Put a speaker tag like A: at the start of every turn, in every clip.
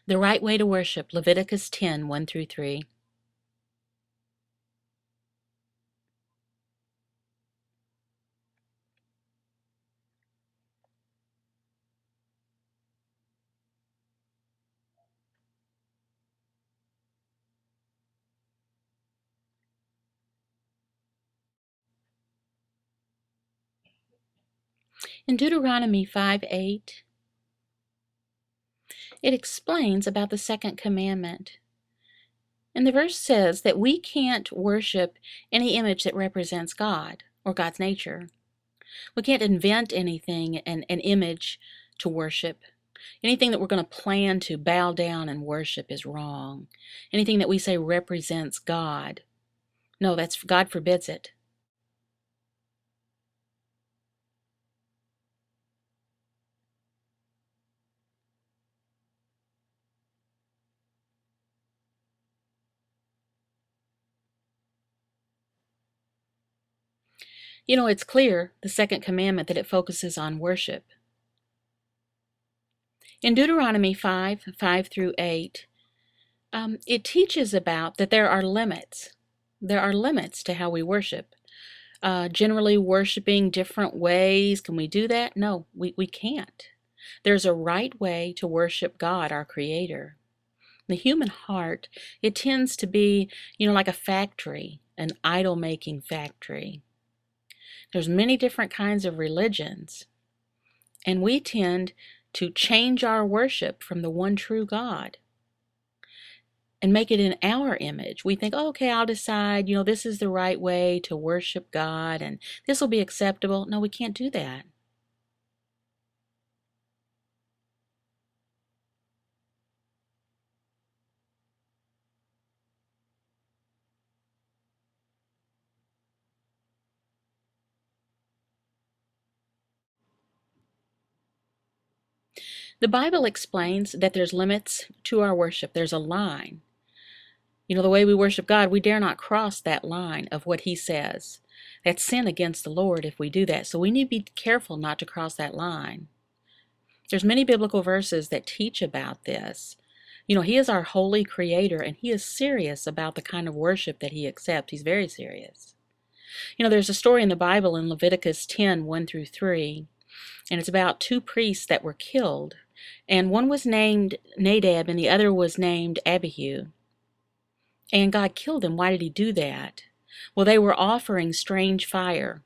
A: The right way to worship, Leviticus 10, 1 through 3. In Deuteronomy 5:8, it explains about the second commandment. And the verse says that we can't worship any image that represents God or God's nature. We can't invent anything, an image to worship. Anything that we're going to plan to bow down and worship is wrong. Anything that we say represents God, no, that's God forbids it. It's clear, the second commandment, that it focuses on worship. In Deuteronomy 5, 5 through 8, it teaches about that there are limits. There are limits to how we worship. Generally worshiping different ways. Can we do that? No, we can't. There's a right way to worship God, our Creator. The human heart, it tends to be, like a factory, an idol-making factory. There's many different kinds of religions, and we tend to change our worship from the one true God and make it in our image. We think, oh, okay, I'll decide, this is the right way to worship God and this will be acceptable. No, we can't do that. The Bible explains that there's limits to our worship. There's a line. The way we worship God, we dare not cross that line of what He says. That's sin against the Lord if we do that. So we need to be careful not to cross that line. There's many biblical verses that teach about this. He is our holy Creator, and He is serious about the kind of worship that He accepts. He's very serious. There's a story in the Bible in Leviticus 10, 1 through 3, and it's about two priests that were killed. And one was named Nadab, and the other was named Abihu. And God killed them. Why did He do that? Well, they were offering strange fire.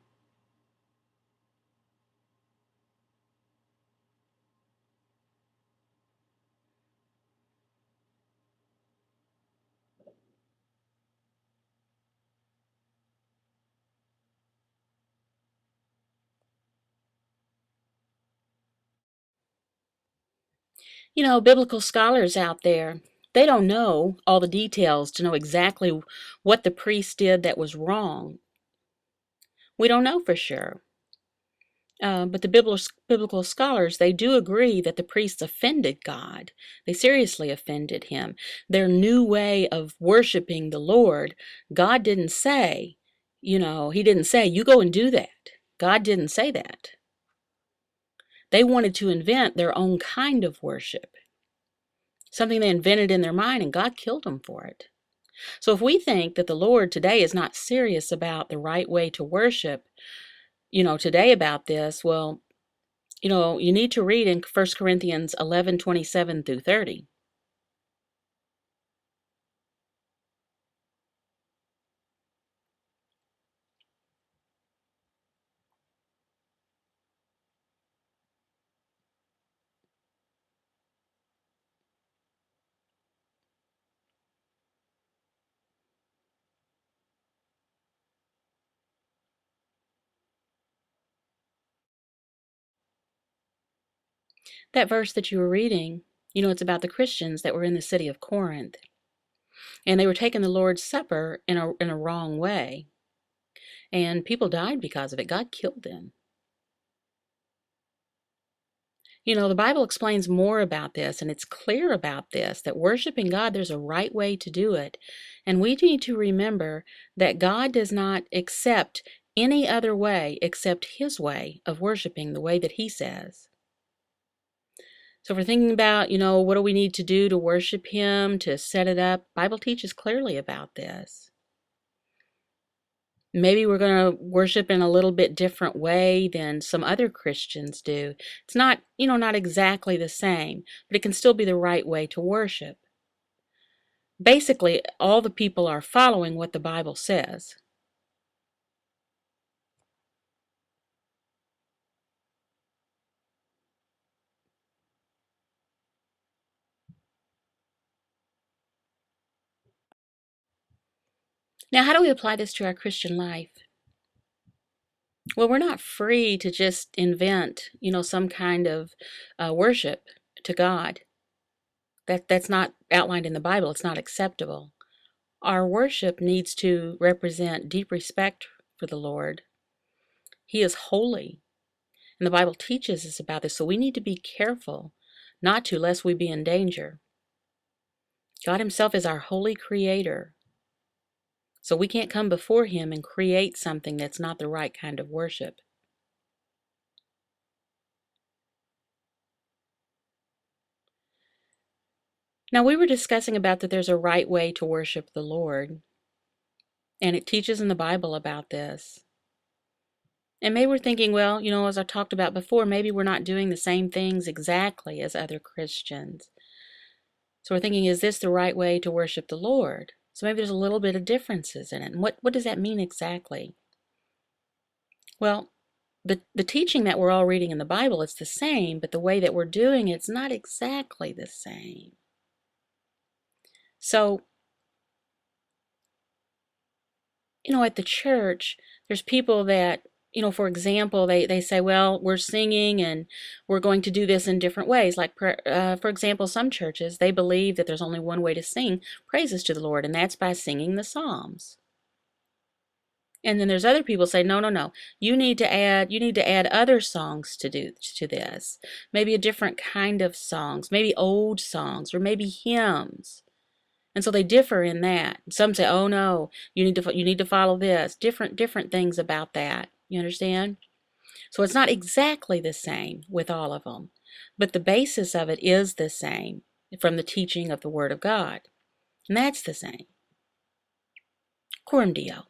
A: Biblical scholars out there, they don't know all the details to know exactly what the priest did that was wrong. We don't know for sure. But the biblical scholars, they do agree that the priests offended God. They seriously offended Him. Their new way of worshiping the Lord, God didn't say, He didn't say, you go and do that. God didn't say that. They wanted to invent their own kind of worship, something they invented in their mind, and God killed them for it. So if we think that the Lord today is not serious about the right way to worship, today about this, well, you need to read in 1 Corinthians 11, 27 through 30. That verse that you were reading, it's about the Christians that were in the city of Corinth. And they were taking the Lord's Supper in a wrong way. And people died because of it. God killed them. The Bible explains more about this, and it's clear about this, that worshiping God, there's a right way to do it. And we need to remember that God does not accept any other way except His way of worshiping, the way that He says. So if we're thinking about, what do we need to do to worship him, to set it up, Bible teaches clearly about this. Maybe we're going to worship in a little bit different way than some other Christians do. It's not, not exactly the same, but it can still be the right way to worship. Basically, all the people are following what the Bible says. Now, how do we apply this to our Christian life? Well, we're not free to just invent, some kind of worship to God. That's not outlined in the Bible. It's not acceptable. Our worship needs to represent deep respect for the Lord. He is holy, and the Bible teaches us about this, so we need to be careful not to, lest we be in danger. God himself is our holy creator, so we can't come before him and create something that's not the right kind of worship. Now, we were discussing about that there's a right way to worship the Lord, and it teaches in the Bible about this. And maybe we're thinking, well, as I talked about before, maybe we're not doing the same things exactly as other Christians. So we're thinking, is this the right way to worship the Lord? So maybe there's a little bit of differences in it. And what does that mean exactly? Well, the teaching that we're all reading in the Bible, it's the same, but the way that we're doing it's not exactly the same. So, at the church, there's people that, for example, they say, well, we're singing and we're going to do this in different ways. Like, for example, some churches, they believe that there's only one way to sing praises to the Lord, and that's by singing the Psalms. And then there's other people say, no, no, no. You need to add other songs to this. Maybe a different kind of songs, maybe old songs, or maybe hymns. And so they differ in that. Some say, oh no, you need to follow this. Different things about that. You understand? So it's not exactly the same with all of them, but the basis of it is the same from the teaching of the Word of God. And that's the same. Coram Deo.